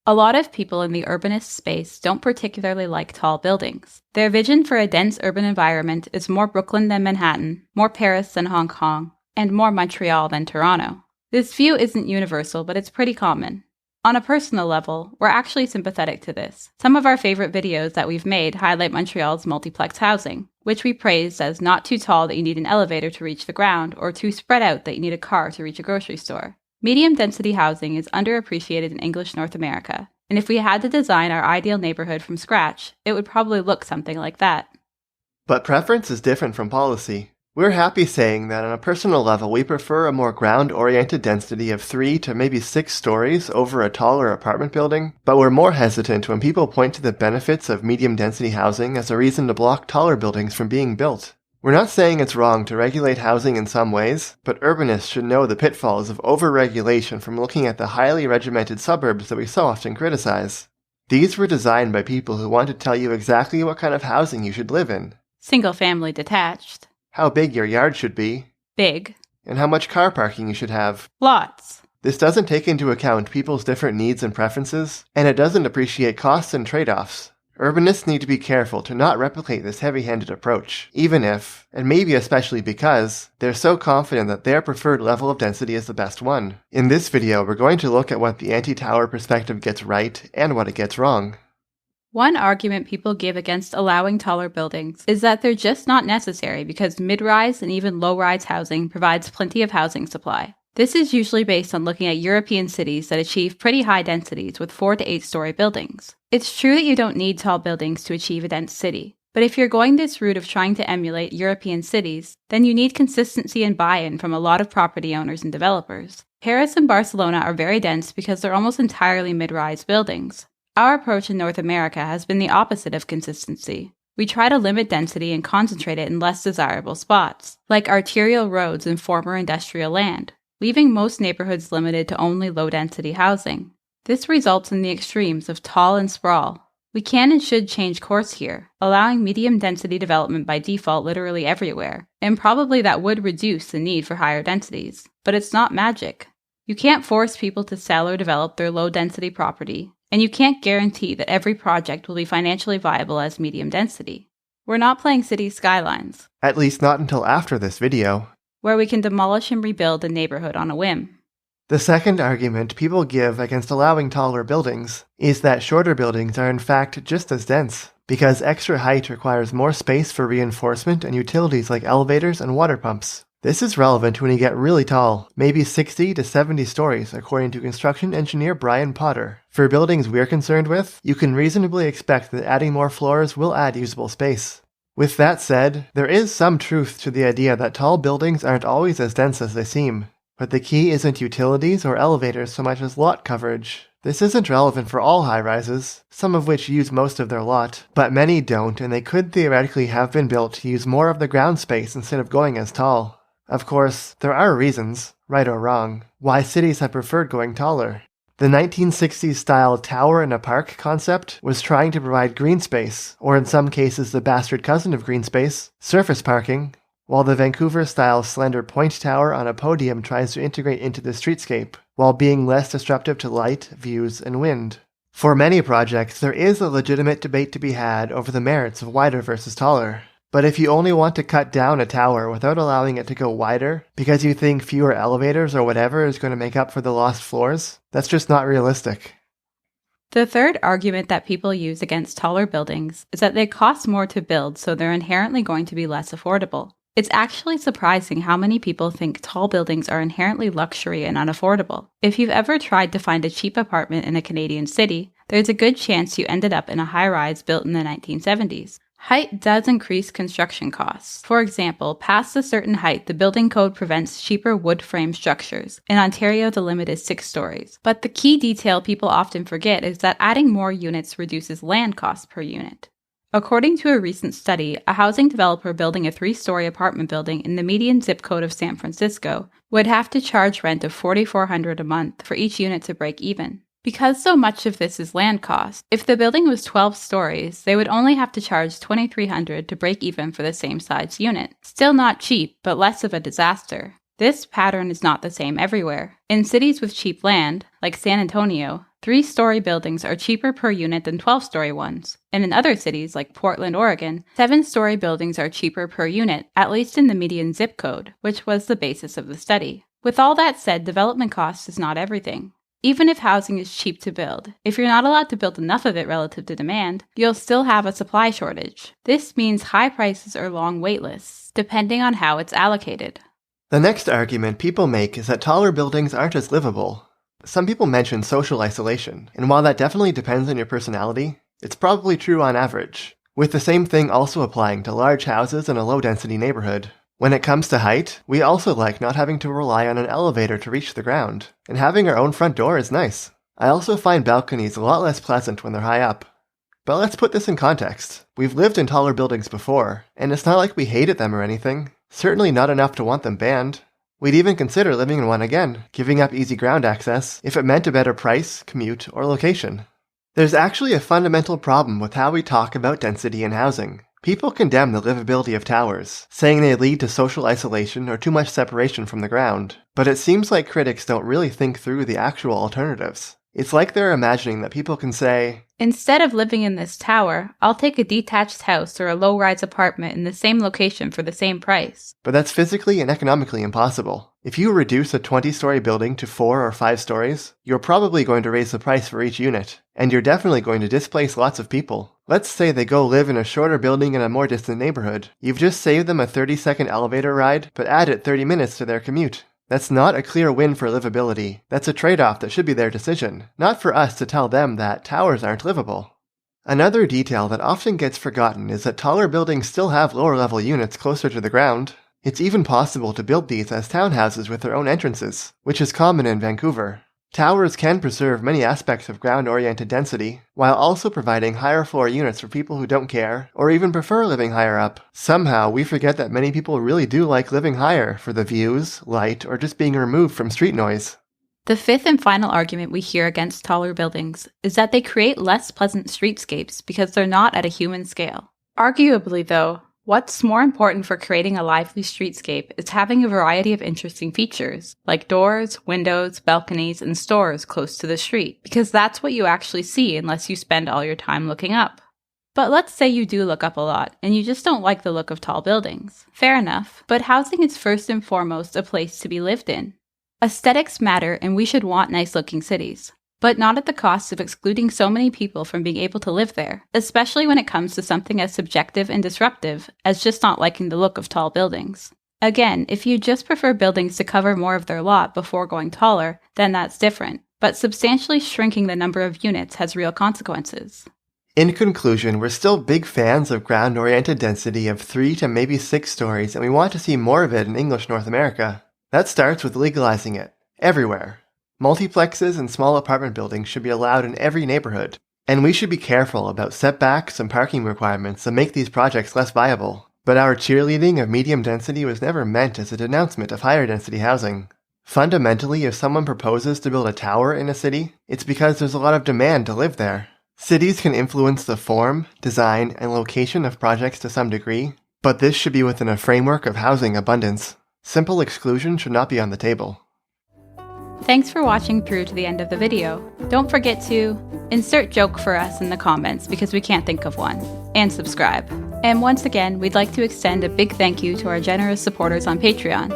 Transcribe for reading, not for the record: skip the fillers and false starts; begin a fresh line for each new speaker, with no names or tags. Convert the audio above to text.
A lot of people in the urbanist space don't particularly like tall buildings. Their vision for a dense urban environment is more Brooklyn than Manhattan, more Paris than Hong Kong, and more Montreal than Toronto. This view isn't universal, but it's pretty common. On a personal level, we're actually sympathetic to this. Some of our favorite videos that we've made highlight Montreal's multiplex housing, which we praised as not too tall that you need an elevator to reach the ground, or too spread out that you need a car to reach a grocery store. Medium-density housing is underappreciated in English North America, and if we had to design our ideal neighborhood from scratch, it would probably look something like that.
But preference is different from policy. We're happy saying that on a personal level we prefer a more ground-oriented density of 3 to maybe 6 stories over a taller apartment building, but we're more hesitant when people point to the benefits of medium-density housing as a reason to block taller buildings from being built. We're not saying it's wrong to regulate housing in some ways, but urbanists should know the pitfalls of over-regulation from looking at the highly regimented suburbs that we so often criticize. These were designed by people who want to tell you exactly what kind of housing you should live in.
Single-family detached.
How big your yard should be.
Big.
And how much car parking you should have.
Lots.
This doesn't take into account people's different needs and preferences, and it doesn't appreciate costs and trade-offs. Urbanists need to be careful to not replicate this heavy-handed approach, even if, and maybe especially because, they're so confident that their preferred level of density is the best one. In this video, we're going to look at what the anti-tower perspective gets right and what it gets wrong.
One argument people give against allowing taller buildings is that they're just not necessary because mid-rise and even low-rise housing provides plenty of housing supply. This is usually based on looking at European cities that achieve pretty high densities with 4 to 8-story buildings. It's true that you don't need tall buildings to achieve a dense city, but if you're going this route of trying to emulate European cities, then you need consistency and buy-in from a lot of property owners and developers. Paris and Barcelona are very dense because they're almost entirely mid-rise buildings. Our approach in North America has been the opposite of consistency. We try to limit density and concentrate it in less desirable spots, like arterial roads and former industrial land, leaving most neighborhoods limited to only low-density housing. This results in the extremes of tall and sprawl. We can and should change course here, allowing medium-density development by default literally everywhere, and probably that would reduce the need for higher densities. But it's not magic. You can't force people to sell or develop their low-density property, and you can't guarantee that every project will be financially viable as medium density. We're not playing city skylines.
At least not until after this video,
where we can demolish and rebuild a neighborhood on a whim.
The second argument people give against allowing taller buildings is that shorter buildings are in fact just as dense, because extra height requires more space for reinforcement and utilities like elevators and water pumps. This is relevant when you get really tall, maybe 60 to 70 stories according to construction engineer Brian Potter. For buildings we're concerned with, you can reasonably expect that adding more floors will add usable space. With that said, there is some truth to the idea that tall buildings aren't always as dense as they seem. But the key isn't utilities or elevators so much as lot coverage. This isn't relevant for all high-rises, some of which use most of their lot, but many don't, and they could theoretically have been built to use more of the ground space instead of going as tall. Of course, there are reasons, right or wrong, why cities have preferred going taller. The 1960s-style tower in a park concept was trying to provide green space, or in some cases the bastard cousin of green space, surface parking, while the Vancouver-style slender point tower on a podium tries to integrate into the streetscape, while being less disruptive to light, views, and wind. For many projects, there is a legitimate debate to be had over the merits of wider versus taller. But if you only want to cut down a tower without allowing it to go wider, because you think fewer elevators or whatever is going to make up for the lost floors, that's just not realistic.
The third argument that people use against taller buildings is that they cost more to build, so they're inherently going to be less affordable. It's actually surprising how many people think tall buildings are inherently luxury and unaffordable. If you've ever tried to find a cheap apartment in a Canadian city, there's a good chance you ended up in a high-rise built in the 1970s. Height does increase construction costs. For example, past a certain height, the building code prevents cheaper wood frame structures. In Ontario, the limit is 6 stories. But the key detail people often forget is that adding more units reduces land costs per unit. According to a recent study, a housing developer building a 3-story apartment building in the median zip code of San Francisco would have to charge rent of $4,400 a month for each unit to break even. Because so much of this is land cost, if the building was 12 stories, they would only have to charge $2,300 to break even for the same size unit. Still not cheap, but less of a disaster. This pattern is not the same everywhere. In cities with cheap land, like San Antonio, 3-story buildings are cheaper per unit than 12-story ones. And in other cities, like Portland, Oregon, 7-story buildings are cheaper per unit, at least in the median zip code, which was the basis of the study. With all that said, development cost is not everything. Even if housing is cheap to build, if you're not allowed to build enough of it relative to demand, you'll still have a supply shortage. This means high prices or long wait lists, depending on how it's allocated.
The next argument people make is that taller buildings aren't as livable. Some people mention social isolation, and while that definitely depends on your personality, it's probably true on average, with the same thing also applying to large houses in a low-density neighborhood. When it comes to height, we also like not having to rely on an elevator to reach the ground, and having our own front door is nice. I also find balconies a lot less pleasant when they're high up. But let's put this in context. We've lived in taller buildings before, and it's not like we hated them or anything. Certainly not enough to want them banned. We'd even consider living in one again, giving up easy ground access if it meant a better price, commute, or location. There's actually a fundamental problem with how we talk about density in housing. People condemn the livability of towers, saying they lead to social isolation or too much separation from the ground. But it seems like critics don't really think through the actual alternatives. It's like they're imagining that people can say,
instead of living in this tower, I'll take a detached house or a low-rise apartment in the same location for the same price.
But that's physically and economically impossible. If you reduce a 20-story building to 4 or 5 stories, you're probably going to raise the price for each unit, and you're definitely going to displace lots of people. Let's say they go live in a shorter building in a more distant neighborhood. You've just saved them a 30-second elevator ride, but added 30 minutes to their commute. That's not a clear win for livability. That's a trade-off that should be their decision, not for us to tell them that towers aren't livable. Another detail that often gets forgotten is that taller buildings still have lower-level units closer to the ground. It's even possible to build these as townhouses with their own entrances, which is common in Vancouver. Towers can preserve many aspects of ground-oriented density, while also providing higher floor units for people who don't care, or even prefer living higher up. Somehow, we forget that many people really do like living higher for the views, light, or just being removed from street noise.
The fifth and final argument we hear against taller buildings is that they create less pleasant streetscapes because they're not at a human scale. Arguably, though, what's more important for creating a lively streetscape is having a variety of interesting features, like doors, windows, balconies, and stores close to the street, because that's what you actually see unless you spend all your time looking up. But let's say you do look up a lot, and you just don't like the look of tall buildings. Fair enough, but housing is first and foremost a place to be lived in. Aesthetics matter, and we should want nice-looking cities, but not at the cost of excluding so many people from being able to live there, especially when it comes to something as subjective and disruptive as just not liking the look of tall buildings. Again, if you just prefer buildings to cover more of their lot before going taller, then that's different, but substantially shrinking the number of units has real consequences.
In conclusion, we're still big fans of ground-oriented density of 3 to maybe 6 stories, and we want to see more of it in English North America. That starts with legalizing it, everywhere. Multiplexes and small apartment buildings should be allowed in every neighborhood, and we should be careful about setbacks and parking requirements that make these projects less viable. But our cheerleading of medium density was never meant as a denouncement of higher density housing. Fundamentally, if someone proposes to build a tower in a city, it's because there's a lot of demand to live there. Cities can influence the form, design, and location of projects to some degree, but this should be within a framework of housing abundance. Simple exclusion should not be on the table.
Thanks for watching through to the end of the video. Don't forget to insert joke for us in the comments because we can't think of one, and subscribe. And once again, we'd like to extend a big thank you to our generous supporters on Patreon.